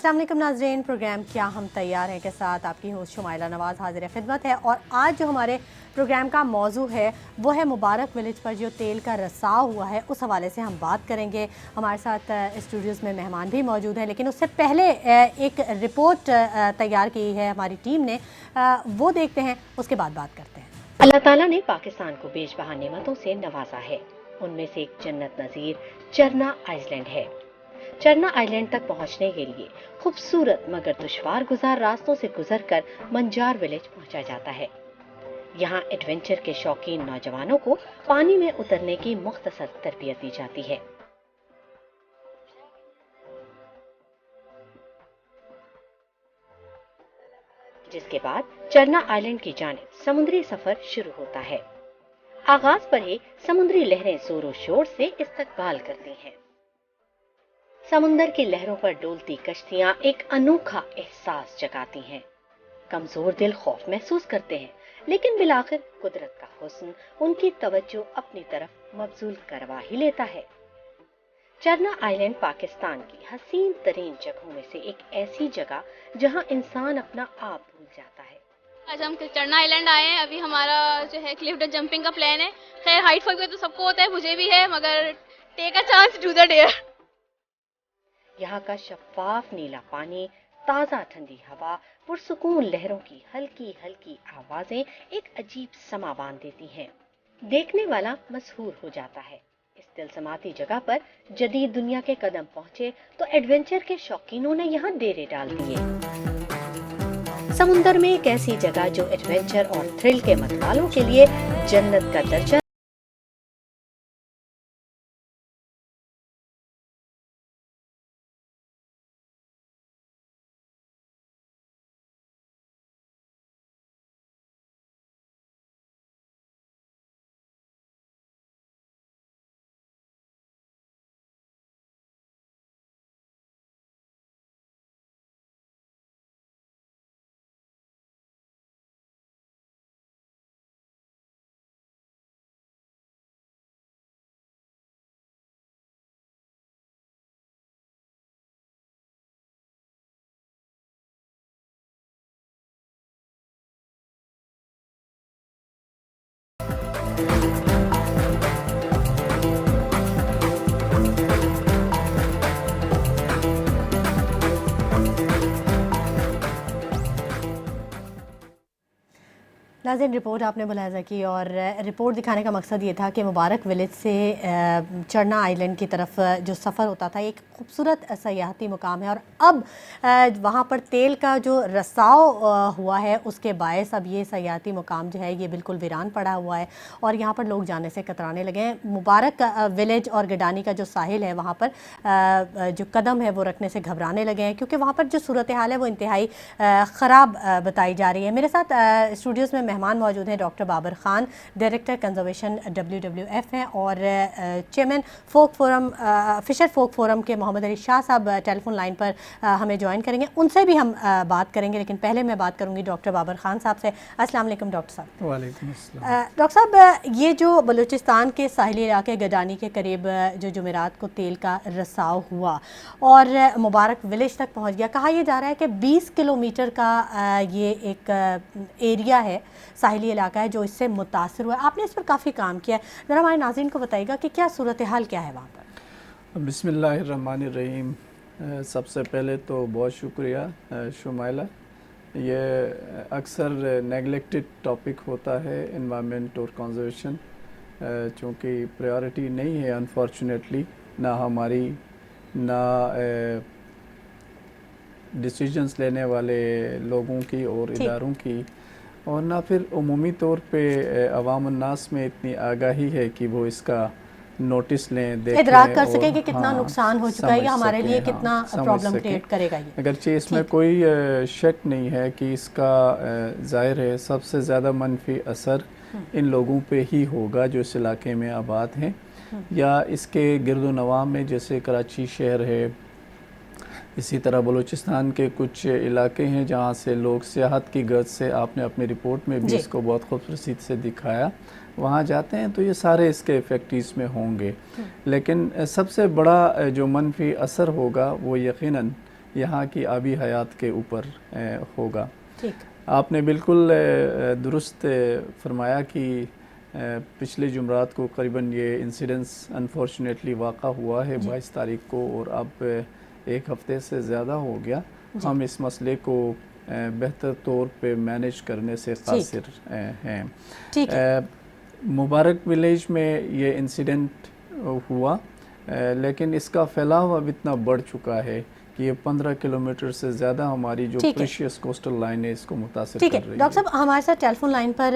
अस्सलाम वालेकुम नाज़रीन, प्रोग्राम क्या हम तैयार हैं के साथ आपकी होस्ट शुमाइला नवाज़ हाजिर खिदमत है। और आज जो हमारे प्रोग्राम का मौजू है वो है मुबारक विलेज पर जो तेल का रसाव हुआ है, उस हवाले से हम बात करेंगे। हमारे साथ स्टूडियोज़ में मेहमान भी मौजूद हैं, लेकिन उससे पहले एक रिपोर्ट तैयार की है हमारी टीम ने, वो देखते हैं, उसके बाद बात करते हैं। अल्लाह ताला ने पाकिस्तान को बेशबहा नेमतों से नवाजा है। उनमें से एक जन्नत नज़ीर चरना आइलैंड है। चरना आइलैंड तक पहुंचने के लिए खूबसूरत मगर दुश्वार गुजार रास्तों से गुजरकर मंजार विलेज पहुंचा जाता है। यहाँ एडवेंचर के शौकीन नौजवानों को पानी में उतरने की मुख्तसर तरबियत दी जाती है। जिसके बाद चरना आइलैंड की जानिब समुद्री सफर शुरू होता है। आगाज पर ही समुद्री लहरें जोरों शोर से इस्तकबाल करती हैं। समुंदर की लहरों पर डोलती कश्तियां एक अनोखा एहसास जगाती हैं। कमजोर दिल खौफ महसूस करते हैं, लेकिन बिलाखिर कुदरत का हुस्न उनकी तवज्जो अपनी तरफ मबजूल करवा ही लेता है। चरना आइलैंड पाकिस्तान की हसीन तरीन जगहों में से एक ऐसी जगह जहां इंसान अपना आप भूल जाता है। आज हम चरना आइलैंड आए हैं। अभी हमारा जो है क्लिफ जंपिंग का प्लान है। खैर हाइट फॉल तो सबको होता है, मुझे भी है, मगर take a chance to the dare. यहाँ का शफाफ नीला पानी, ताज़ा ठंडी हवा, पुरसुकून लहरों की हल्की हल्की आवाजें एक अजीब समा बांध देती हैं। देखने वाला मशहूर हो जाता है। इस दिलसमाती जगह पर जदीद दुनिया के कदम पहुंचे तो एडवेंचर के शौकीनों ने यहाँ डेरे डाल दिए। समुंदर में एक ऐसी जगह जो एडवेंचर और थ्रिल के मतवालों के लिए जन्नत का दर्जा नाज़रीन, रिपोर्ट आपने मुलाहज़ा की और रिपोर्ट दिखाने का मकसद ये था कि मुबारक विलेज से चरना आइलैंड की तरफ जो सफ़र होता था, एक खूबसूरत सयाहती मुकाम है। और अब वहाँ पर तेल का जो रसाव हुआ है, उसके बायस अब ये सयाहती मुकाम जो है ये बिल्कुल वीरान पड़ा हुआ है और यहाँ पर लोग जाने से कतराने लगे हैं। मुबारक विलेज और गडानी का जो साहिल है, वहाँ पर जो कदम है वो रखने से घबराने लगे हैं, क्योंकि वहाँ पर जो सूरत हाल है वो इंतहाई ख़राब बताई जा रही है। मेरे साथ स्टूडियोज़ में मेहमान मौजूद हैं। Doctor Babar Khan, director conservation WWF हैं, और chairman folk forum fisher folk forum के मोहम्मद अली शाह साहब टेलीफोन लाइन पर हमें ज्वाइन करेंगे। उनसे भी हम बात करेंगे, लेकिन पहले मैं बात करूंगी डॉक्टर बाबर खान साहब से। अस्सलाम वालेकुम डॉक्टर साहब। वालेकुम अस्सलाम। डॉक्टर साहब, ये जो बलूचिस्तान के साहिली इलाके गडानी के करीब जो जुमेरात को तेल का रसाव हुआ और मुबारक विलेज तक पहुँच गया, कहा यह जा रहा है कि 20 किलोमीटर का ये एक एरिया है, साहिली इलाका है, जो इससे मुतासर हुआ है। आपने इस पर काफ़ी काम किया है, ज़रा हमारे नाज़रीन को बताइएगा कि क्या सूरत हाल क्या है वहाँ पर। बिस्मिल्लाहिर्रहमानिर्रहीम। सबसे पहले तो बहुत शुक्रिया शुमाइला। ये अक्सर नेगलेक्टेड टॉपिक होता है एनवायरनमेंट और कंजर्वेशन, चूँकि प्रायोरिटी नहीं है अनफॉर्चुनेटली, ना हमारी ना डिसीजंस लेने वाले लोगों की और इदारों की, और ना फिर उमूमी तौर पे अवाम उन्नास में इतनी आगाही है कि वो इसका नोटिस लें, देखें, इदराक कर सकें कि कितना नुकसान हो चुका है या हमारे लिए हाँ, कितना प्रॉब्लम क्रिएट करेगा ये। अगरचे इसमें कोई शक नहीं है कि इसका ज़ाहिर है सबसे ज़्यादा मनफी असर इन लोगों पे ही होगा जो इस इलाके में आबाद हैं या इसके गिरदो नवाह में, जैसे कराची शहर है, इसी तरह बलूचिस्तान के कुछ इलाके हैं जहाँ से लोग सियाहत की गर्ज से, आपने अपनी रिपोर्ट में भी इसको बहुत खूबसूरती से दिखाया, वहाँ जाते हैं तो ये सारे इसके इफ़ेक्ट इसमें होंगे। लेकिन सबसे बड़ा जो मनफी असर होगा वो यकीनन यहाँ की आबी हयात के ऊपर होगा। ठीक। आपने बिल्कुल दुरुस्त फरमाया कि पिछले जुमरात को करीबन ये इंसिडेंस अनफॉर्चुनेटली वाक़ा हुआ है 22 तारीख को, और अब एक हफ़्ते से ज़्यादा हो गया। हम इस मसले को बेहतर तौर पे मैनेज करने से कासिर हैं। ठीक है। मुबारक विलेज में ये इंसिडेंट हुआ, लेकिन इसका फैलाव अब इतना बढ़ चुका है कि ये 15 किलोमीटर से ज़्यादा हमारी जो प्रीशियस कोस्टल लाइन है इसको मुतासिर कर रही है। डॉक्टर साहब, हमारे साथ टेलीफोन लाइन पर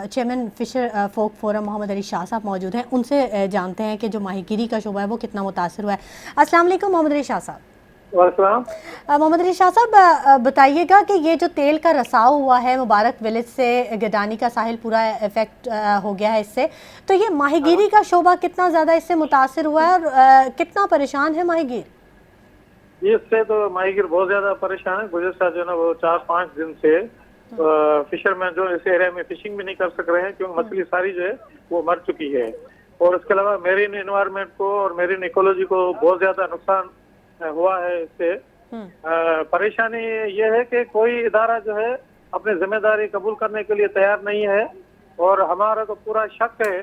chairman Fisher folk forum Mohammad Ali Shah साहब मौजूद हैं। उनसे जानते हैं कि जो माहीगीरी का शोबा है वो कितना मुतासिर हुआ है। अस्सलाम वालेकुम मोहम्मद अली शाह साहब। मोहम्मद अली शाह साहब, बताइएगा कि ये जो तेल का रसाव हुआ है मुबारक विलेज से, गडानी का साहिल पूरा इफेक्ट हो गया है इससे, तो ये माहीगीरी का शोबा कितना ज़्यादा इससे मुतासिर हुआ है और कितना परेशान है माहीगीर? इससे तो माहीगीर बहुत ज्यादा परेशान है। गुज़श्ता जो ना वो 4-5 दिन से फिशरमैन जो इस एरिया में फिशिंग भी नहीं कर सक रहे हैं, क्योंकि मछली सारी जो है वो मर चुकी है। और इसके अलावा मेरीन एनवायरनमेंट को और मेरीन इकोलॉजी को बहुत ज्यादा नुकसान हुआ है इससे। परेशानी ये है कि कोई इदारा जो है अपनी जिम्मेदारी कबूल करने के लिए तैयार नहीं है, और हमारा तो पूरा शक है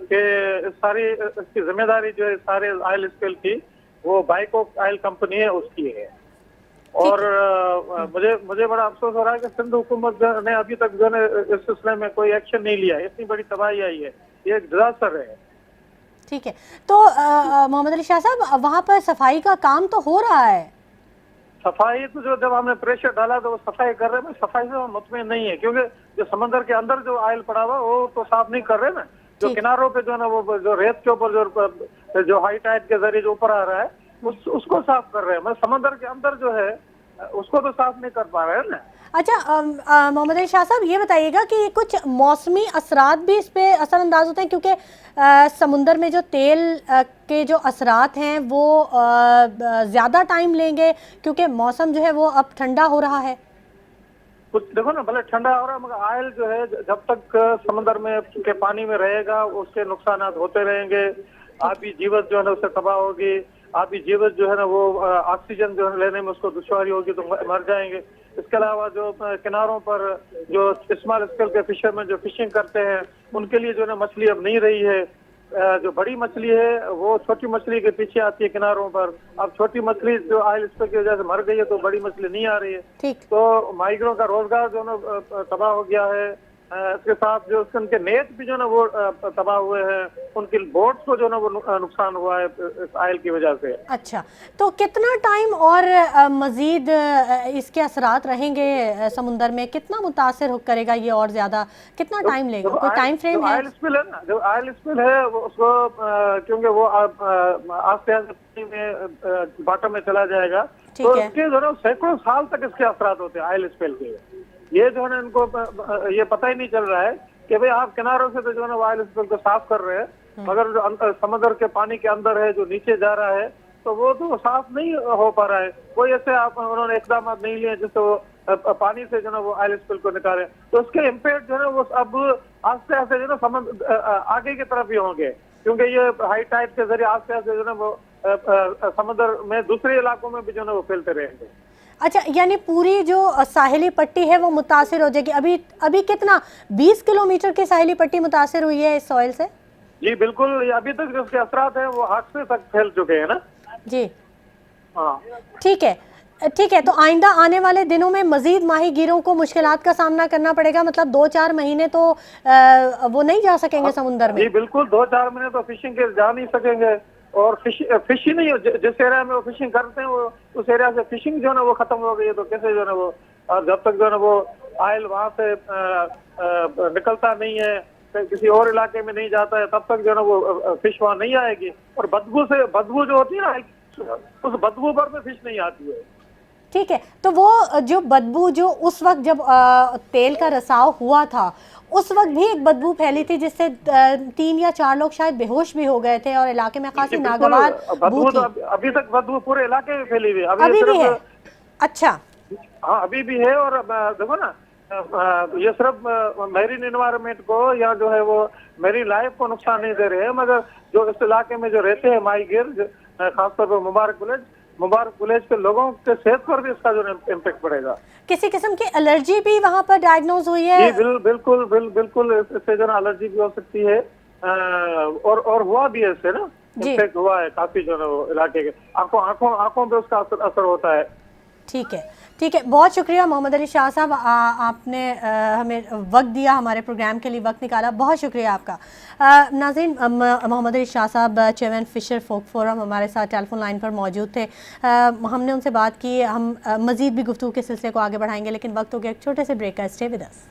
कि इसकी जिम्मेदारी जो है सारे ऑयल स्पिल की वो बाइकोक ऑयल कंपनी है उसकी है। और मुझे बड़ा अफसोस हो रहा है कि सिंध हुकूमत ने अभी तक जो है इस सिलसिले में कोई एक्शन नहीं लिया। इतनी बड़ी तबाही आई है, ये एक डिजास्टर है। ठीक है, तो मोहम्मद अली शाह साहब, वहाँ पर सफाई का काम तो हो रहा है? सफाई तो जो जब हमने प्रेशर डाला तो वो सफाई कर रहे हैं, सफाई से हम मुतमईन नहीं है, क्योंकि जो समंदर के अंदर जो ऑयल पड़ा हुआ वो तो साफ नहीं कर रहे ना। जो किनारों पे जो है ना वो जो रेत के ऊपर जो हाई टाइड के जरिए जो ऊपर आ रहा है उसको साफ कर रहे हैं, मतलब समंदर के अंदर जो है उसको तो साफ नहीं कर पा रहे हैं ना। अच्छा, मोहम्मद अली शाह साहब, ये बताइएगा कि ये कुछ मौसमी असरात भी इस पे असरअंदाज होते हैं, क्योंकि समुंदर में जो तेल के जो असरात हैं वो ज़्यादा टाइम लेंगे, क्योंकि मौसम जो है वो अब ठंडा हो रहा है। कुछ देखो ना, भले ठंडा हो रहा है मगर ऑयल जो है जब तक समंदर में के पानी में रहेगा उसके नुकसान होते रहेंगे। आबी जीवत जो है ना उससे तबाह होगी। आबी जीवत जो है ना वो ऑक्सीजन जो है लेने में उसको दुश्वारी होगी तो मर जाएंगे। इसके अलावा जो किनारों पर जो स्मॉल स्केल के फिशरमैन जो फिशिंग करते हैं उनके लिए जो है ना मछली अब नहीं रही है। जो बड़ी मछली है वो छोटी मछली के पीछे आती है किनारों पर। अब छोटी मछली जो ऑयल स्पिल की वजह से मर गई है तो बड़ी मछली नहीं आ रही है। तो माइग्रों का रोजगार जो ना तबाह हो गया है। इसके साथ जो उनके नेट भी जो ना वो तबाह हुए हैं, उनकी बोट्स को जो ना वो नुकसान हुआ है इस ऑयल की वजह से। अच्छा, तो कितना टाइम और मजीद इसके असरात रहेंगे समुंदर में? कितना मुतासिर करेगा ये और ज्यादा? कितना टाइम लेगा? कोई टाइम फ्रेम है? ऑयल स्पिल है ना, जो ऑयल स्पिल है उसको क्योंकि वो आस्ते आस्ते में बॉटम में चला जाएगा, तो इसके जो ना सैकड़ों साल तक इसके असरात होते हैं ऑयल स्पिल के। ये जो है ना इनको ये पता ही नहीं चल रहा है कि भाई आप किनारों से तो जो है ना ऑयल स्पिल को साफ कर रहे हैं, मगर जो समुद्र के पानी के अंदर है जो नीचे जा रहा है तो वो तो साफ नहीं हो पा रहा है। कोई ऐसे उन्होंने इकदाम नहीं लिए जिससे वो पानी से जो ना वो ऑयल स्पिल को निकाले, तो उसके इम्पैक्ट जो है ना वो अब आस्ते आस्ते जो ना आगे की तरफ ही होंगे, क्योंकि ये हाई टाइड के जरिए आस्ते आस्ते जो ना वो समुद्र में दूसरे इलाकों में भी जो ना वो फैलते रहेंगे। अच्छा, यानी पूरी जो साहिली पट्टी है वो मुतासिर हो जाएगी। अभी कितना 20 किलोमीटर की साहिली पट्टी मुतासिर हुई है इस ऑयल से? जी बिल्कुल, अभी तक जो उसके असरात हैं वो हादसे तक फैल चुके हैं ना जी। हाँ ठीक है, तो आइंदा आने वाले दिनों में मजीद माहीगीरों को मुश्किलात का सामना करना पड़ेगा, मतलब 2-4 महीने तो वो नहीं जा सकेंगे समुंदर में? जी बिल्कुल, 2-4 महीने तो फिशिंग के जा नहीं सकेंगे। और फिश ही नहीं, जिस एरिया में वो फिशिंग करते हैं वो उस एरिया से फिशिंग जो है ना वो खत्म हो गई है, तो कैसे जो है ना वो, और जब तक जो है ना वो ऑयल वहां से निकलता नहीं है, किसी और इलाके में नहीं जाता है, तब तक जो है ना वो फिश वहां नहीं आएगी। और बदबू जो होती है ना, उस बदबू पर भी फिश नहीं आती है। ठीक है, तो वो जो बदबू जो उस वक्त जब तेल का रसाव हुआ था उस वक्त भी एक बदबू फैली थी जिससे 3 या 4 लोग शायद बेहोश भी हो गए थे और इलाके में खासी नागवार बदबू थी। अभी तक बदबू पूरे इलाके में फैली हुई है। अभी भी है? अच्छा हाँ, अभी भी है। और देखो ना, ये सिर्फ मैरीन एनवायरनमेंट को या जो है वो मैरीन लाइफ को नुकसान नहीं दे रहे हैं, मगर जो इस इलाके में जो रहते हैं माहीगीर, खासतौर पर मुबारक विलेज, मुबारक विलेज के लोगों के सेहत पर भी इसका जो इम्पैक्ट पड़ेगा। किसी किस्म की एलर्जी भी वहाँ पर डायग्नोज हुई है? जी बिल्कुल इससे जो एलर्जी भी हो सकती है, और हुआ भी है इससे ना, इम्पैक्ट हुआ है काफी जो है वो इलाके के, आंखों पे उसका असर होता है। ठीक है, बहुत शुक्रिया मोहम्मद अली शाह साहब, आपने हमें वक्त दिया, हमारे प्रोग्राम के लिए वक्त निकाला, बहुत शुक्रिया आपका। नाज़रीन, मोहम्मद अली शाह साहब चेयरमैन फिशर फोक फोरम हमारे साथ टेलीफोन लाइन पर मौजूद थे। हमने उनसे बात की, हम मज़ीद भी गुफ्तगू के सिलसिले को आगे बढ़ाएंगे, लेकिन वक्त हो गया एक छोटे से ब्रेक का। Stay with us.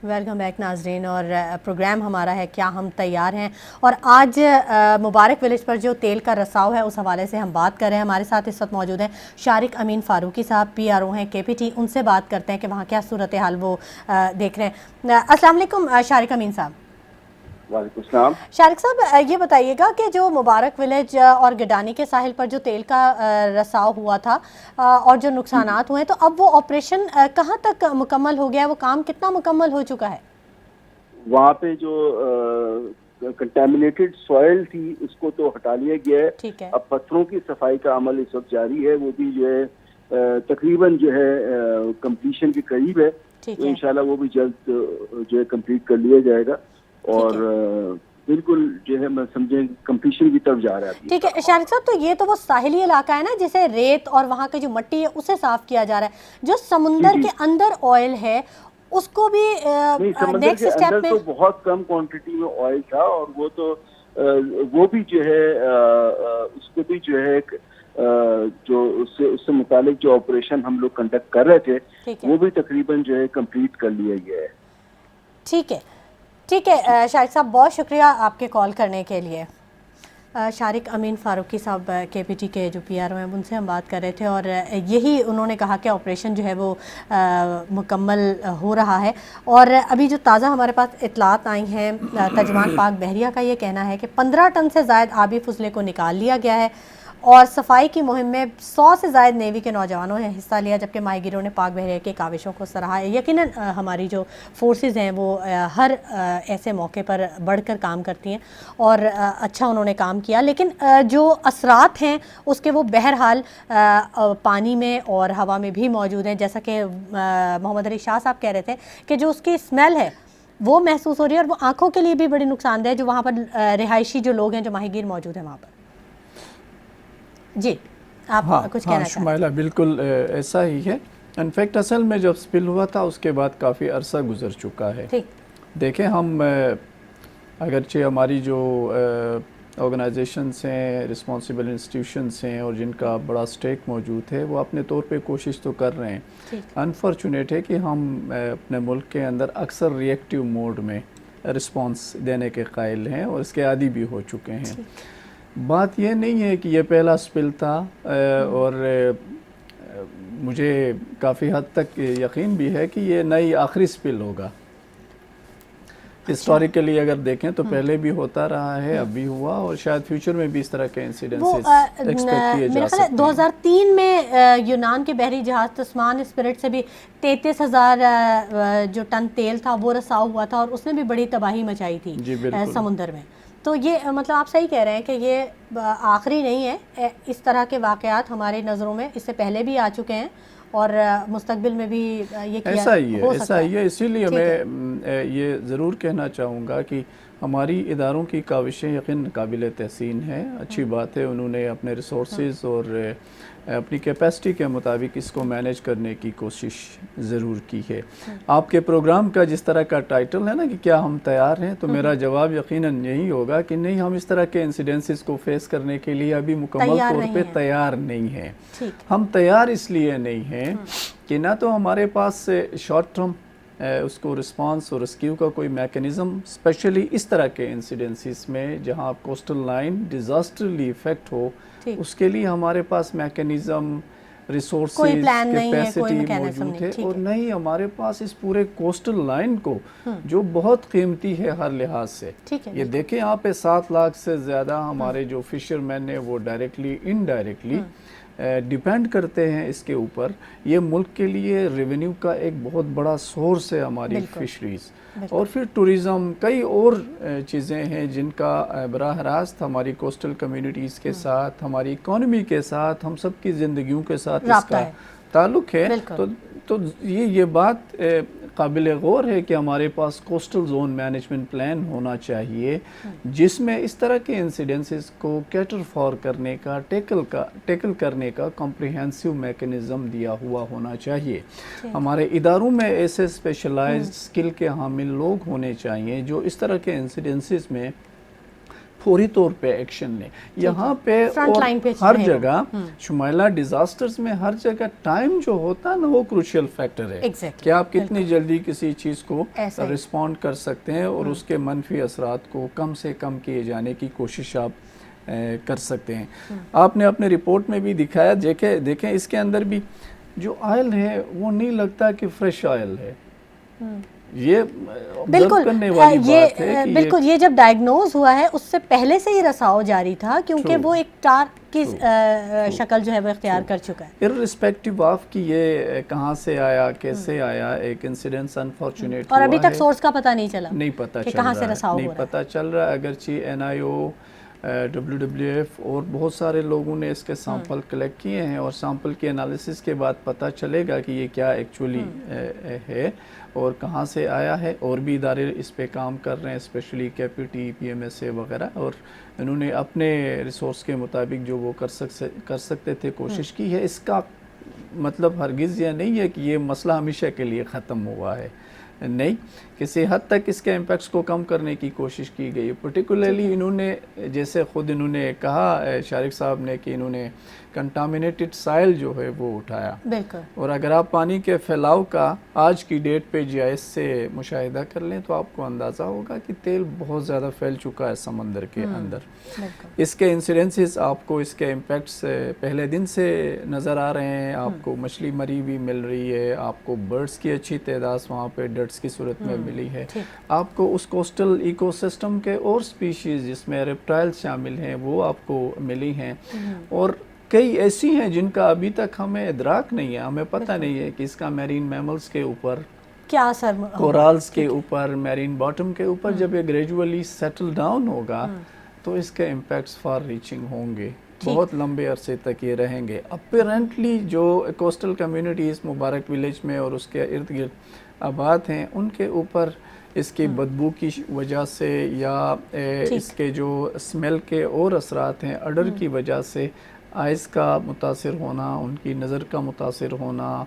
Welcome back नाजरीन, और प्रोग्राम हमारा है क्या हम तैयार हैं, और आज मुबारक विलेज पर जो तेल का रसाव है उस हवाले से हम बात कर रहे हैं। हमारे साथ इस वक्त मौजूद हैं शारिक अमीन फारूकी साहब, PRO हैं KPT। उनसे बात करते हैं कि वहाँ क्या सूरत हाल वो देख रहे हैं। अस्सलाम वालेकुम शारिक अमीन साहब। वालेकुम सलाम। शारिक साहब, ये बताइएगा कि जो मुबारक विलेज और गिडानी के साहिल पर जो तेल का रसाव हुआ था और जो नुकसानात हुए, तो अब वो ऑपरेशन कहाँ तक मुकम्मल हो गया है, वो काम कितना मुकम्मल हो चुका है? वहाँ पे जो कंटेमिनेटेड सॉइल थी उसको तो हटा लिया गया है। ठीक है। अब पत्थरों की सफाई का अमल इस वक्त जारी है, वो भी जो है तकरीबन जो है कंप्लीशन के करीब है, तो इंशाल्लाह वो भी जल्द जो है कंप्लीट कर लिया जाएगा, और बिल्कुल जो है मैं समझे कंप्लीशन की तरफ जा रहा है। ठीक है शारिक साहब, तो ये तो वो साहिली इलाका है ना, जिसे रेत और वहाँ की जो मिट्टी है उसे साफ किया जा रहा है। जो समुंदर के अंदर ऑयल है उसको भी नेक्स्ट स्टेप में, तो बहुत कम क्वांटिटी में ऑयल था, और वो तो वो भी जो है उसको भी जो है जो उससे मुतालिक जो ऑपरेशन हम लोग कंडक्ट कर रहे थे वो भी तकरीबन जो है कंप्लीट कर लिया गया है। ठीक है शारिक साहब, बहुत शुक्रिया आपके कॉल करने के लिए। शारिक अमीन फारूकी साहब KPT के जो PRO हैं, उनसे हम बात कर रहे थे, और यही उन्होंने कहा कि ऑपरेशन जो है वो मुकम्मल हो रहा है। और अभी जो ताज़ा हमारे पास इतलात आई हैं, तर्जुमान पाक बहरिया का ये कहना है कि 15 टन से ज़ायद आबी फुजले को निकाल लिया गया है, और सफाई की मुहिम में 100 से ज़ायद नेवी के नौजवानों ने हिस्सा लिया, जबकि माहीगीरों ने पाक बहरिया की काविशों को सराहा है। यकीनन हमारी जो फोर्सेस हैं वो हर ऐसे मौके पर बढ़कर काम करती हैं, और अच्छा उन्होंने काम किया, लेकिन जो असरात हैं उसके वो बहरहाल पानी में और हवा में भी मौजूद हैं। जैसा कि मोहम्मद अली शाह साहब कह रहे थे कि जो उसकी स्मेल है वो महसूस हो रही है, और वो आँखों के लिए भी बड़ी नुकसानदेह है जो वहाँ पर रिहायशी जो लोग हैं, जो माहीगीर मौजूद हैं वहाँ पर। जी, आप कुछ कहना चाहते हैं? शुमाइला, बिल्कुल ऐसा ही है। इनफैक्ट असल में जब स्पिल हुआ था उसके बाद काफ़ी अरसा गुजर चुका है। देखें, हम अगरचे हमारी जो ऑर्गेनाइजेशंस हैं, रिस्पॉन्सिबल इंस्टीट्यूशंस हैं, और जिनका बड़ा स्टेक मौजूद है, वो अपने तौर पे कोशिश तो कर रहे हैं। अनफॉर्चुनेट है कि हम अपने मुल्क के अंदर अक्सर रिएक्टिव मोड में रिस्पॉन्स देने के कायल हैं, और इसके आदी भी हो चुके हैं। बात ये नहीं है कि ये पहला स्पिल था, और मुझे काफ़ी हद तक यकीन भी है कि ये नई आखिरी स्पिल होगा। हिस्टोरिकली अगर देखें तो पहले भी होता रहा है, अब भी हुआ, और शायद फ्यूचर में भी इस तरह के इंसिडेंसेस एक्सपेक्ट किए जा सकते हैं। 2003 में यूनान के बहरी जहाज तस्मान स्पिरिट से भी 33,000 जो टन तेल था वो रसाव हुआ था, और उसने भी बड़ी तबाही मचाई थी समुंदर में। तो ये मतलब आप सही कह रहे हैं कि ये आखिरी नहीं है, इस तरह के वाक़यात हमारी नज़रों में इससे पहले भी आ चुके हैं, और मुस्तकबिल में भी ये किया ऐसा ही है। इसीलिए मैं ये ज़रूर कहना चाहूँगा कि हमारी इदारों की काविशें यकीन काबिल तहसीन हैं। अच्छी बात है, उन्होंने अपने रिसोर्सेज और अपनी कैपेसिटी के मुताबिक इसको मैनेज करने की कोशिश ज़रूर की है। आपके प्रोग्राम का जिस तरह का टाइटल है ना कि क्या हम तैयार हैं, तो मेरा जवाब यकीनन यही होगा कि नहीं, हम इस तरह के इंसिडेंसेस को फेस करने के लिए अभी मुकम्मल तौर पे तैयार नहीं हैं। हम तैयार इसलिए नहीं हैं कि ना तो हमारे पास शॉर्ट टर्म उसको रिस्पांस और रेस्क्यू का कोई मैकेनिज़्म, स्पेशली इस तरह के इंसिडेंसेस में जहां कोस्टल लाइन डिज़ास्टरली इफेक्ट हो, उसके लिए हमारे पास मैकेनिज़्म, रिसोर्सेज, कैपेसिटी मौजूद है, और नहीं हमारे पास इस पूरे कोस्टल लाइन को जो बहुत कीमती है हर लिहाज से। ये देखें, यहाँ पे 7 लाख से ज़्यादा हमारे जो फिशरमैन हैं वो डायरेक्टली इनडायरेक्टली ڈیپینڈ کرتے ہیں اس کے اوپر. یہ ملک کے لیے ریونیو کا ایک بہت بڑا سورس ہے ہماری فشریز. اور پھر ٹوریزم, کئی اور چیزیں ہیں جن کا براہ راست ہماری کوسٹل کمیونٹیز کے ساتھ, ہماری اکانومی کے ساتھ, ہم سب کی زندگیوں کے ساتھ اس کا تعلق ہے. تو یہ بات قابل غور ہے کہ ہمارے پاس کوسٹل زون مینجمنٹ پلان ہونا چاہیے جس میں اس طرح کے انسیڈنسز کو کیٹر فار کرنے کا, ٹیکل کرنے کا کمپریہنسو میکنزم دیا ہوا ہونا چاہیے. ہمارے اداروں میں ایسے اسپیشلائزڈ اسکل کے حامل لوگ ہونے چاہیے جو اس طرح کے انسیڈنسز میں فوری طور پہ ایکشن لیں. یہاں پہ اور ہر جگہ شمائلہ ڈیزاسٹرز میں ہر جگہ ٹائم جو ہوتا ہے نا وہ کروشل فیکٹر ہے کہ آپ کتنی جلدی کسی چیز کو رسپونڈ کر سکتے ہیں اور اس کے منفی اثرات کو کم سے کم کیے جانے کی کوشش آپ کر سکتے ہیں. آپ نے اپنے رپورٹ میں بھی دکھایا, دیکھیں اس کے اندر بھی جو آئل ہے وہ نہیں لگتا کہ فریش آئل ہے. یہ بالکل یہ جب ڈائیگنوز ہوا ہے اس سے پہلے سے ہی رساؤ جاری تھا کیونکہ وہ ایک ٹار کی شکل جو ہے وہ اختیار کر چکا ہے. irrespective آف کہ یہ کہاں سے آیا, کیسے آیا, ایک انسیڈنس انفارچونیٹ اور ابھی تک سورس کا پتہ نہیں چلا, نہیں پتہ کہ کہاں سے رساؤ ہو رہا ہے, نہیں پتہ چل رہا. اگرچہ NIO, WWF اور بہت سارے لوگوں نے اس کے سیمپل کلیکٹ کیے ہیں اور سیمپل کے انالیسس کے بعد پتہ چلے گا کہ یہ کیا ایکچولی ہے اور کہاں سے آیا ہے. اور بھی ادارے اس پہ کام کر رہے ہیں, اسپیشلی KPT, PMSA وغیرہ, اور انہوں نے اپنے ریسورس کے مطابق جو وہ کر سکتے تھے کوشش کی ہے. اس کا مطلب ہرگز یہ نہیں ہے کہ یہ مسئلہ ہمیشہ کے لیے ختم ہوا ہے, نہیں, کسی حد تک اس کے امپیکٹس کو کم کرنے کی کوشش کی گئی. پرٹیکولرلی انہوں نے جیسے خود انہوں نے کہا شارق صاحب نے کہ انہوں نے کنٹامینیٹڈ سائل جو ہے وہ اٹھایا. اور اگر آپ پانی کے پھیلاؤ کا آج کی ڈیٹ پہ GIS سے مشاہدہ کر لیں تو آپ کو اندازہ ہوگا کہ تیل بہت زیادہ پھیل چکا ہے سمندر کے اندر. اس کے انسیڈنسز آپ کو, اس کے امپیکٹس پہلے دن سے نظر آ رہے ہیں. آپ کو مچھلی مری بھی مل رہی ہے, آپ کو برڈز کی اچھی تعداد وہاں پہ ڈٹس کی صورت میں ملی ہے, آپ کو اس کوسٹل ایکو سسٹم کے اور سپیشیز جس میں ریپٹائل شامل ہیں وہ آپ کو ملی ہیں. اور کئی ایسی ہیں جن کا ابھی تک ہمیں ادراک نہیں ہے, ہمیں پتہ نہیں ہے کہ اس کا میرین میملز کے اوپر کیا اثر, کورالز کے اوپر, میرین باٹم کے اوپر جب یہ گریجولی سیٹل ڈاؤن ہوگا تو اس کے امپیکٹس فار ریچنگ ہوں گے, بہت لمبے عرصے تک یہ رہیں گے. اپیرنٹلی جو کوسٹل کمیونٹیز مبارک ولیج میں اور اس کے ارد گرد آباد ہیں ان کے اوپر اس کی بدبو کی وجہ سے یا اس کے جو اسمیل کے اور اثرات ہیں, اڈر کی وجہ سے آئز کا متاثر ہونا, ان کی نظر کا متاثر ہونا,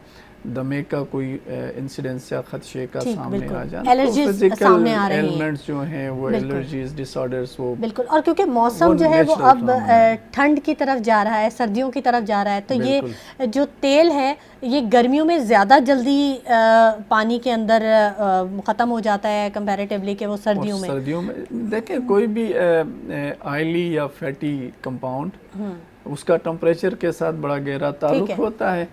دمے کا کوئی انسیڈنس یا خدشے کا سامنے آ جانا, الرجیز سامنے آ رہی ہیں, ایلمنٹس جو ہیں وہ الرجیز ڈس آرڈرز وہ بالکل. اور کیونکہ موسم جو ہے وہ اب ٹھنڈ کی طرف جا رہا ہے, سردیوں کی طرف جا رہا ہے, تو یہ جو تیل ہے یہ گرمیوں میں زیادہ جلدی پانی کے اندر ختم ہو جاتا ہے کمپیریٹیولی کہ وہ سردیوں میں دیکھیں کوئی بھی آئلی یا فیٹی کمپاؤنڈ اس کا ٹمپریچر کے ساتھ بڑا گہرا تعلق ہوتا ہے.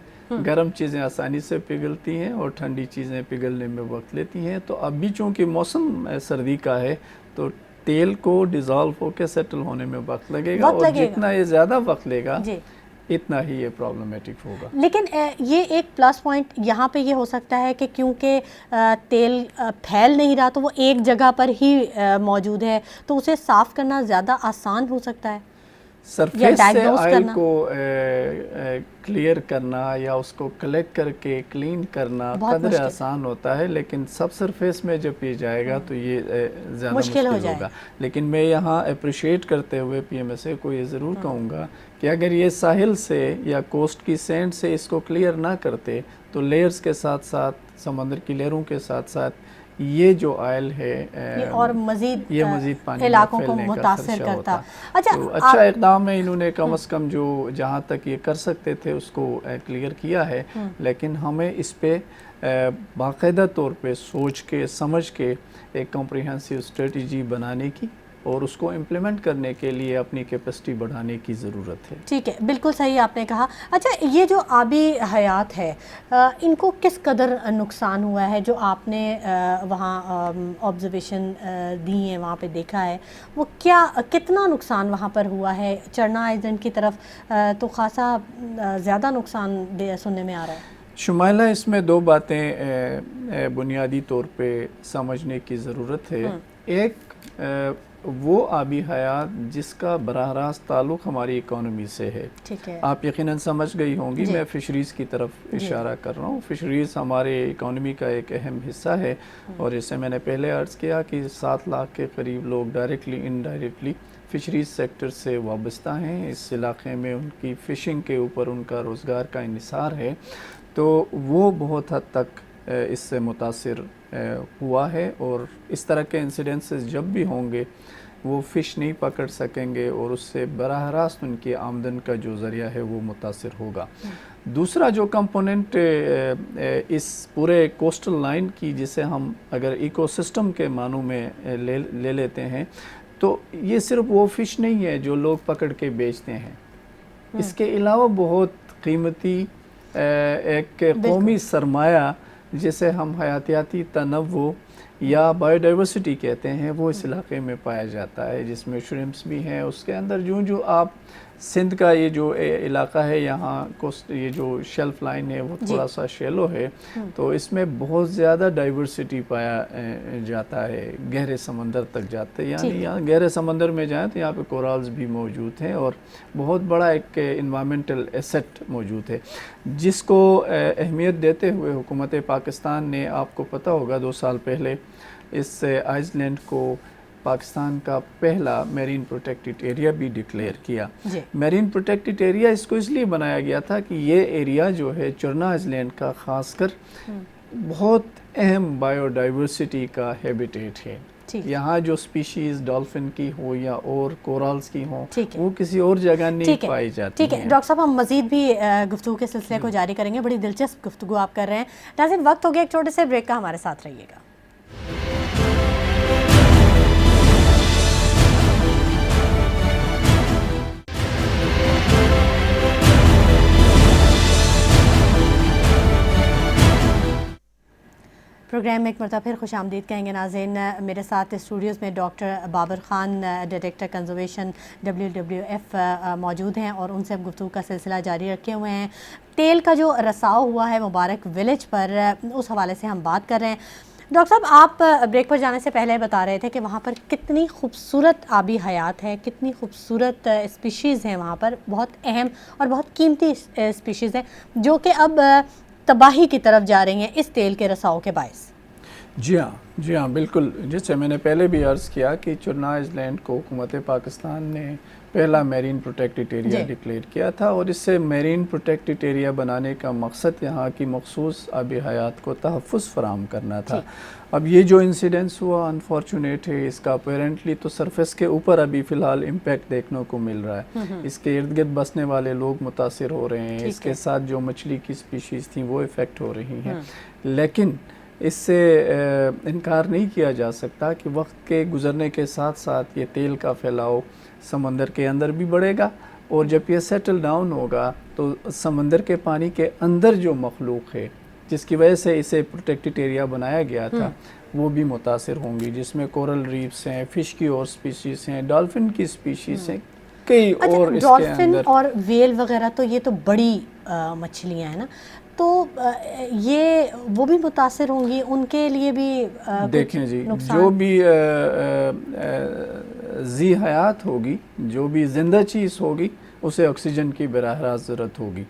گرم چیزیں آسانی سے پگھلتی ہیں اور ٹھنڈی چیزیں پگھلنے میں وقت لیتی ہیں. تو اب بھی چونکہ موسم سردی کا ہے تو تیل کو ڈیزالو ہو کے سیٹل ہونے میں وقت لگے گا, اور جتنا یہ زیادہ وقت لے گا اتنا ہی یہ پرابلمیٹک ہوگا. لیکن یہ ایک پلس پوائنٹ یہاں پہ یہ ہو سکتا ہے کہ کیونکہ تیل پھیل نہیں رہا تو وہ ایک جگہ پر ہی موجود ہے, تو اسے صاف کرنا زیادہ آسان ہو سکتا ہے. سرفیس سے آئل کو کلیئر کرنا یا اس کو کلیکٹ کر کے کلین کرنا قدر آسان ہوتا ہے, لیکن سب سرفیس میں جب یہ جائے گا تو یہ زیادہ مشکل ہوگا. لیکن میں یہاں اپریشیٹ کرتے ہوئے PMSA کو یہ ضرور کہوں گا کہ اگر یہ ساحل سے یا کوسٹ کی سینڈ سے اس کو کلیئر نہ کرتے تو لیئرز کے ساتھ ساتھ, سمندر کی لیئروں کے ساتھ ساتھ یہ جو آئل ہے اور مزید پانی علاقوں کو متاثر کرتا. اچھا اقدام ہے, انہوں نے کم از کم جو جہاں تک یہ کر سکتے تھے اس کو کلیئر کیا ہے, لیکن ہمیں اس پہ باقاعدہ طور پہ سوچ کے سمجھ کے ایک کمپریہنسو اسٹریٹجی بنانے کی اور اس کو امپلیمنٹ کرنے کے لیے اپنی کیپیسٹی بڑھانے کی ضرورت ہے. ٹھیک ہے، بالکل صحیح آپ نے کہا. اچھا، یہ جو آبی حیات ہے ان کو کس قدر نقصان ہوا ہے جو آپ نے وہاں آبزرویشن دی ہیں، وہاں پہ دیکھا ہے، وہ کتنا نقصان وہاں پر ہوا ہے؟ چرنا آئلینڈ کی طرف تو خاصا زیادہ نقصان سننے میں آ رہا ہے. شمائلہ، اس میں دو باتیں بنیادی طور پہ سمجھنے کی ضرورت ہے. ایک وہ آبی حیات جس کا براہ راست تعلق ہماری اکانومی سے ہے. آپ یقیناً سمجھ گئی ہوں گی میں فشریز کی طرف اشارہ کر رہا ہوں. فشریز ہمارے اکانومی کا ایک اہم حصہ ہے، اور اسے میں نے پہلے عرض کیا کہ 7 لاکھ کے قریب لوگ ڈائریکٹلی انڈائریکٹلی فشریز سیکٹر سے وابستہ ہیں. اس علاقے میں ان کی فشنگ کے اوپر ان کا روزگار کا انحصار ہے، تو وہ بہت حد تک اس سے متاثر ہوا ہے. اور اس طرح کے انسیڈنسز جب بھی ہوں گے وہ فش نہیں پکڑ سکیں گے، اور اس سے براہ راست ان کی آمدن کا جو ذریعہ ہے وہ متاثر ہوگا. دوسرا جو کمپوننٹ اس پورے کوسٹل لائن کی، جسے ہم اگر ایکو سسٹم کے معنوں میں لے لیتے ہیں، تو یہ صرف وہ فش نہیں ہے جو لوگ پکڑ کے بیچتے ہیں. اس کے علاوہ بہت قیمتی ایک قومی سرمایہ جسے ہم حیاتیاتی تنوع یا بایو ڈائیورسٹی کہتے ہیں، وہ اس علاقے میں پایا جاتا ہے، جس میں شرمپس بھی ہیں. اس کے اندر جو آپ سندھ کا یہ جو علاقہ ہے، یہاں یہ جو شیلف لائن ہے وہ تھوڑا سا شیلو ہے، تو اس میں بہت زیادہ ڈائیورسٹی پایا جاتا ہے. گہرے سمندر تک جاتے ہیں، یعنی یہاں گہرے سمندر میں جائیں تو یہاں پہ کورالز بھی موجود ہیں، اور بہت بڑا ایک انوائرمنٹل ایسٹ موجود ہے جس کو اہمیت دیتے ہوئے حکومت پاکستان نے، آپ کو پتہ ہوگا 2 سال پہلے اس آئس لینڈ کو پاکستان کا پہلا میرین پروٹیکٹڈ ایریا بھی ڈکلیئر کیا. میرین پروٹیکٹڈ ایریا اس کو اس لیے بنایا گیا تھا کہ یہ ایریا جو ہے چرنا آئس لینڈ کا خاص کر بہت اہم بایو ڈائیورسٹی کا ہیبیٹیٹ ہے. یہاں جو سپیشیز ڈالفن کی ہو یا اور کورالز کی ہوں، وہ کسی اور جگہ نہیں پائی جاتی ہیں. ٹھیک ہے ڈاکٹر صاحب، ہم مزید بھی گفتگو کے سلسلے کو جاری کریں گے. بڑی دلچسپ گفتگو آپ کر رہے ہیں. ناظرین، وقت ہو گیا ایک چھوٹے سے بریک کا، ہمارے ساتھ رہیے گا. پروگرام میں ایک مرتبہ پھر خوش آمدید کہیں گے. ناظرین، میرے ساتھ اسٹوڈیوز میں doctor Babar Khan, director conservation WWF موجود ہیں، اور ان سے ہم گفتگو کا سلسلہ جاری رکھے ہوئے ہیں. تیل کا جو رساؤ ہوا ہے مبارک ولیج پر، اس حوالے سے ہم بات کر رہے ہیں. ڈاکٹر صاحب، آپ بریک پر جانے سے پہلے بتا رہے تھے کہ وہاں پر کتنی خوبصورت آبی حیات ہے، کتنی خوبصورت اسپیشیز ہیں وہاں پر، بہت اہم اور بہت قیمتی اسپیشیز ہیں جو کہ اب تباہی کی طرف جا رہی ہیں اس تیل کے رساؤ کے باعث. جی ہاں بالکل. جیسے میں نے پہلے بھی عرض کیا کہ چرنا آئس لینڈ کو حکومت پاکستان نے پہلا میرین پروٹیکٹڈ ایریا ڈکلیئر کیا تھا، اور اس سے میرین پروٹیکٹڈ ایریا بنانے کا مقصد یہاں کی مخصوص آبی حیات کو تحفظ فراہم کرنا تھا. اب یہ جو انسیڈنس ہوا انفارچونیٹ ہے، اس کا اپیرنٹلی تو سرفیس کے اوپر ابھی فی الحال امپیکٹ دیکھنے کو مل رہا ہے. اس کے ارد گرد بسنے والے لوگ متاثر ہو رہے ہیں، اس کے ساتھ جو مچھلی کی سپیشیز تھیں وہ افیکٹ ہو رہی ہیں. لیکن اس سے انکار نہیں کیا جا سکتا کہ وقت کے گزرنے کے ساتھ ساتھ یہ تیل کا پھیلاؤ سمندر کے اندر بھی بڑھے گا، اور جب یہ سیٹل ڈاؤن ہوگا تو سمندر کے پانی کے اندر جو مخلوق ہے جس کی وجہ سے اسے پروٹیکٹڈ ایریا بنایا گیا تھا وہ بھی متاثر ہوں گی، جس میں کورل ریفس ہیں، فش کی اور سپیشیز ہیں، ڈالفن کی سپیشیز ہیں، کئی اور اس کے ڈالفن اندر اور ویل وغیرہ تو یہ تو بڑی مچھلیاں ہیں نا، تو یہ وہ بھی متاثر ہوں گی، ان کے لیے بھی دیکھیں جی جو بھی ذی حیات ہوگی، جو بھی زندہ چیز ہوگی، اسے آکسیجن کی براہ راست ضرورت ہوگی.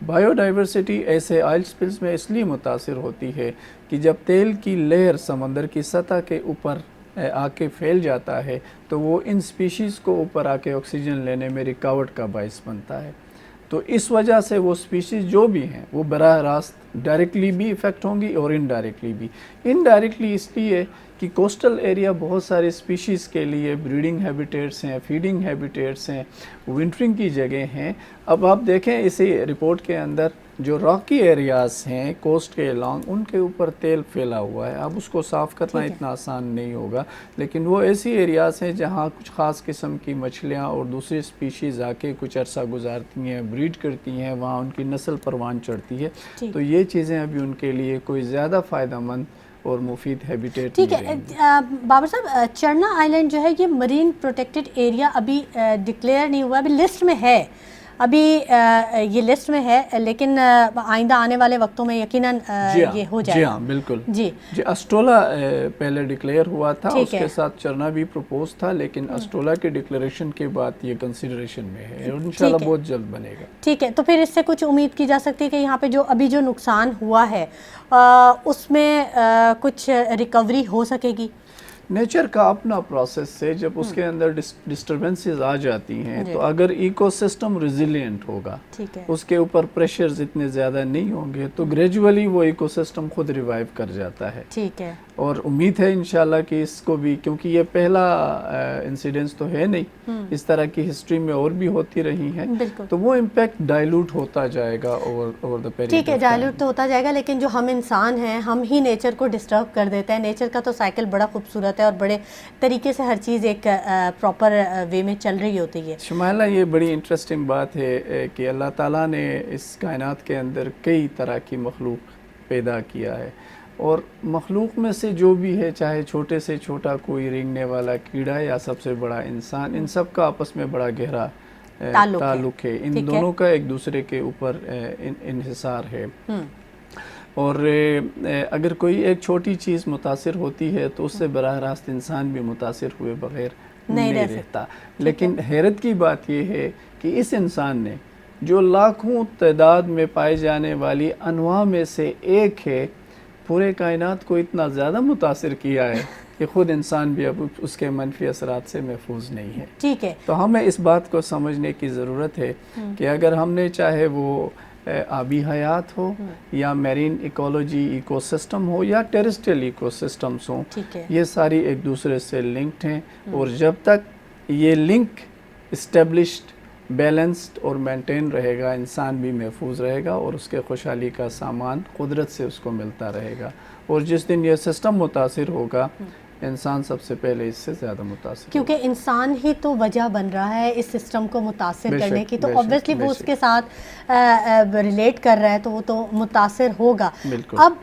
بایو ڈائیورسٹی ایسے آئل سپلز میں اس لیے متاثر ہوتی ہے کہ جب تیل کی لیئر سمندر کی سطح کے اوپر آ کے پھیل جاتا ہے تو وہ ان سپیشیز کو اوپر آ کے آکسیجن لینے میں رکاوٹ کا باعث بنتا ہے. تو اس وجہ سے وہ سپیشیز جو بھی ہیں وہ براہ راست डायरेक्टली भी इफ़ेक्ट होंगी और इनडायरेक्टली भी। इनडायरेक्टली इसलिए कि कोस्टल एरिया बहुत सारे स्पीशीज़ के लिए ब्रीडिंग हैबिटेट्स हैं, फीडिंग हैबिटेट्स हैं, विंटरिंग की जगह हैं। अब आप देखें इसी रिपोर्ट के अंदर जो रॉकी एरियाज़ हैं कोस्ट के अलॉन्ग, उनके ऊपर तेल फैला हुआ है। अब उसको साफ़ करना इतना आसान नहीं होगा, लेकिन वो ऐसी एरियाज़ हैं जहाँ कुछ ख़ास किस्म की मछलियाँ और दूसरी स्पीशीज़ आके कुछ अरसा गुजारती हैं, ब्रीड करती हैं, वहाँ उनकी नस्ल परवान चढ़ती है। तो ये चीज़ें अभी उनके लिए कोई ज़्यादा फ़ायदेमंद और मुफीद हैबिटेट ठीक है। बाबर साहब, चरना आइलैंड जो है ये मरीन प्रोटेक्टेड एरिया अभी डिक्लेयर नहीं हुआ, अभी लिस्ट में है, अभी ये लिस्ट में है, लेकिन आइंदा आने वाले वक्तों में यकीनन ये हो जाएगा। जी हाँ, बिल्कुल जी। अस्टोला पहले डिक्लेयर हुआ था, उसके साथ चरना भी प्रपोज था, लेकिन अस्टोला के डिक्लेरेशन के बाद ये कंसिडरेशन में है और इंशाल्लाह बहुत जल्द बनेगा। ठीक है, तो फिर इससे कुछ उम्मीद की जा सकती है कि यहाँ पे जो अभी जो नुकसान हुआ है उसमें कुछ रिकवरी हो सकेगी? नेचर का अपना प्रोसेस से जब उसके अंदर डिस्टर्बेंसेस आ जाती हैं, तो अगर इकोसिस्टम रिजिलिएंट होगा, उसके ऊपर प्रेशर्स इतने ज़्यादा नहीं होंगे, तो ग्रेजुअली वो इकोसिस्टम खुद रिवाइव कर जाता है। ठीक है। और उम्मीद है इंशाल्लाह कि इसको भी, क्योंकि ये पहला इंसिडेंस तो है नहीं, इस तरह की हिस्ट्री में और भी होती रही हैं, तो वो इम्पैक्ट डाइल्यूट होता जाएगा ओवर द पीरियड। ठीक है, डाइल्यूट तो होता जाएगा, लेकिन जो हम इंसान हैं हम ही नेचर को डिस्टर्ब कर देते हैं। नेचर का तो साइकिल बड़ा खूबसूरत है और बड़े तरीके से हर चीज़ एक प्रॉपर वे में चल रही होती है। शुमाइला, ये बड़ी इंटरेस्टिंग बात है कि अल्लाह ताला ने इस कायनात के अंदर कई तरह की मखलूक पैदा किया है, और मखलूक में से जो भी है, चाहे छोटे से छोटा कोई रेंगने वाला कीड़ा या सबसे बड़ा इंसान, इन सब का आपस में बड़ा गहरा ताल्लुक है। इन दोनों का एक दूसरे के ऊपर इन्हिसार है, और अगर कोई एक छोटी चीज़ मुतासिर होती है तो उससे बराह रास्त इंसान भी मुतासिर हुए बगैर नहीं रहता। लेकिन हैरत की बात यह है कि इस इंसान ने जो लाखों तादाद में पाई जाने वाली अनवा में से एक है, पूरे कायनात को इतना ज़्यादा मुतासिर किया है कि ख़ुद इंसान भी अब उसके मनफी असरात से महफूज नहीं है। ठीक है। तो हमें इस बात को समझने की ज़रूरत है कि अगर हमने, चाहे वो आबी हयात हो या मैरीन इकोलॉजी इकोसिस्टम हो या टेरेस्ट्रियल इकोसिस्टम्स हो, ये सारी एक दूसरे से लिंक्ड हैं, और जब तक ये लिंक इस्टेब्लिश्ड, बैलेंस्ड और मेंटेन रहेगा, इंसान भी महफूज रहेगा और उसके खुशहाली का सामान कुदरत से उसको मिलता रहेगा। और जिस दिन ये सिस्टम मुतासिर होगा, इंसान सबसे पहले इससे ज़्यादा मुतासिर, क्योंकि इंसान ही तो वजह बन रहा है इस सिस्टम को मुतासिर करने की, तो ऑब्वियसली वो उसके साथ रिलेट कर रहा है, तो वो तो मुतासिर होगा। अब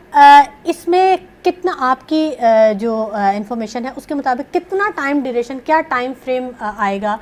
इसमें कितना आपकी जो इंफॉर्मेशन है उसके मुताबिक कितना टाइम ड्यूरेशन, क्या टाइम फ्रेम आएगा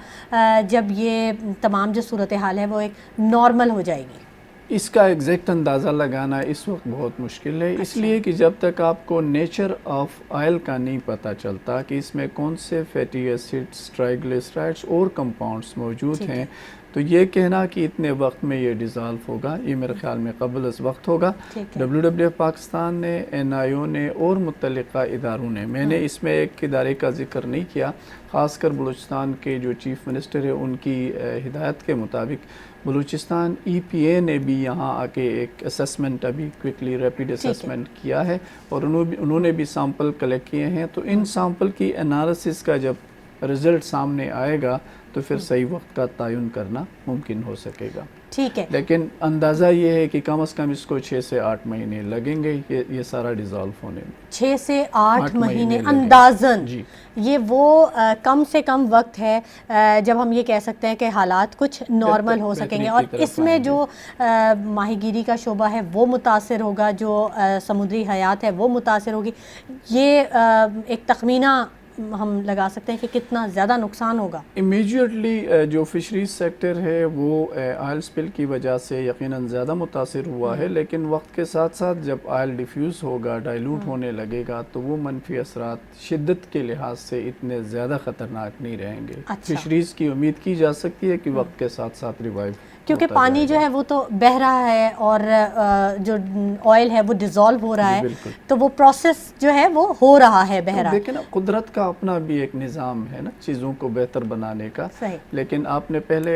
जब ये तमाम जो सूरत हाल है वो एक नॉर्मल हो जाएगी? इसका एग्जैक्ट अंदाज़ा लगाना इस वक्त बहुत मुश्किल है। इसलिए कि जब तक आपको नेचर ऑफ ऑयल का नहीं पता चलता कि इसमें कौन से फैटी एसिड्स, ट्राइग्लिसराइड्स और कंपाउंड्स मौजूद हैं, तो ये कहना कि इतने वक्त में ये डिज़ाल्व होगा, ये मेरे ख्याल में कबल इस वक्त होगा। WWF पाकिस्तान ने, NIO ने और मुतल्लिका इदारों ने, मैंने इसमें एक इदारे का जिक्र नहीं किया, ख़ासकर बलूचिस्तान के जो चीफ़ मिनिस्टर है उनकी हिदायत के मुताबिक बलूचिस्तान EPA ने भी यहाँ आके एक असेसमेंट, अभी क्विकली रैपिड असेसमेंट किया है, और उन्होंने भी सैंपल कलेक्ट किए हैं। तो इन सैंपल की एनालिसिस का जब रिज़ल्ट सामने आएगा तो फिर सही वक्त का तयन करना मुमकिन हो सकेगा। ठीक है, लेकिन अंदाज़ा ये है कि कम से कम इसको 6 से 8 महीने लगेंगे ये सारा डिज़ोल्व होने में। 6 से 8 महीने अंदाज़न जी। ये वो कम से कम वक्त है जब हम ये कह सकते हैं कि हालात कुछ नॉर्मल हो सकेंगे, और इसमें जो माहीगीरी का शोबा है वो मुतासिर होगा, जो समुद्री हयात है वो मुतासिर होगी। ये एक तखमीना हम लगा सकते हैं कि कितना ज़्यादा नुकसान होगा। इमीडिएटली जो फिशरीज सेक्टर है वो ऑयल स्पिल की वजह से यकीनन ज़्यादा मुतासिर हुआ है, लेकिन वक्त के साथ साथ जब ऑयल डिफ्यूज़ होगा, डाइल्यूट होने लगेगा, तो वो मनफी असरात शिद्दत के लिहाज से इतने ज़्यादा ख़तरनाक नहीं रहेंगे। फिशरीज़ की उम्मीद की जा सकती है कि वक्त के साथ साथ रिवाइव, क्योंकि पानी जो है वो तो बह रहा है और जो ऑयल है वो डिज़ोल्व हो रहा है, तो वो प्रोसेस जो है वो हो रहा है, बह रहा है। देखिए ना, कुदरत का अपना भी एक निज़ाम है ना चीज़ों को बेहतर बनाने का। सही। लेकिन आपने पहले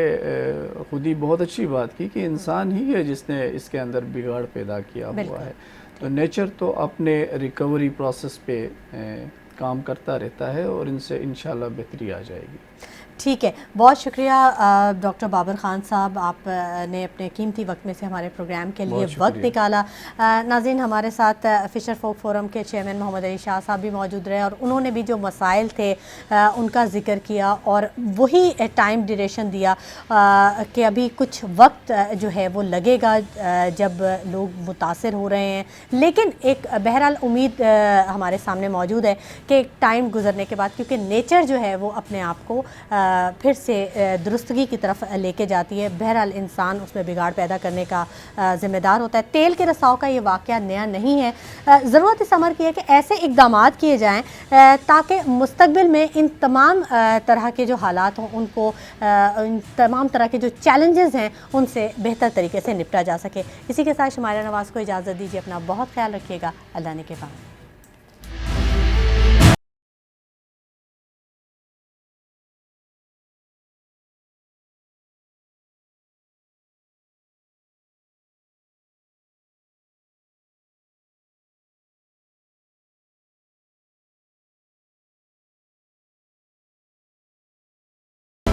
खुद ही बहुत अच्छी बात की कि इंसान ही है जिसने इसके अंदर बिगाड़ पैदा किया हुआ है। तो नेचर तो अपने रिकवरी प्रोसेस पे काम करता रहता है और इनसे इंशाल्लाह बेहतरी आ जाएगी। ठीक है, बहुत शुक्रिया डॉक्टर बाबर ख़ान साहब, आपने अपने कीमती वक्त में से हमारे प्रोग्राम के लिए वक्त निकाला। नाज़रीन, हमारे साथ फ़िशर फोक फोरम के चेयरमैन मोहम्मद अली शाह साहब भी मौजूद रहे और उन्होंने भी जो मसाइल थे उनका ज़िक्र किया और वही टाइम ड्यूरेशन दिया कि अभी कुछ वक्त जो है वो लगेगा जब लोग मुतासिर हो रहे हैं, लेकिन एक बहरहाल उम्मीद हमारे सामने मौजूद है कि एक टाइम गुजरने के बाद, क्योंकि नेचर जो है वो अपने आप को फिर से दुरुस्तगी की तरफ लेके जाती है, बहरहाल इंसान उसमें बिगाड़ पैदा करने का ज़िम्मेदार होता है। तेल के रसाव का ये वाक़या नया नहीं है। ज़रूरत इस अमर की है कि ऐसे इक़दामात किए जाएं ताकि मुस्तक़बिल में इन तमाम तरह के जो हालात हों उनको, इन तमाम तरह के जो चैलेंजेस हैं उनसे बेहतर तरीके से निपटा जा सके। इसी के साथ शुमाइरा नवाज़ को इजाज़त दीजिए। अपना बहुत ख्याल रखिएगा। अल्लाह ने के बाद।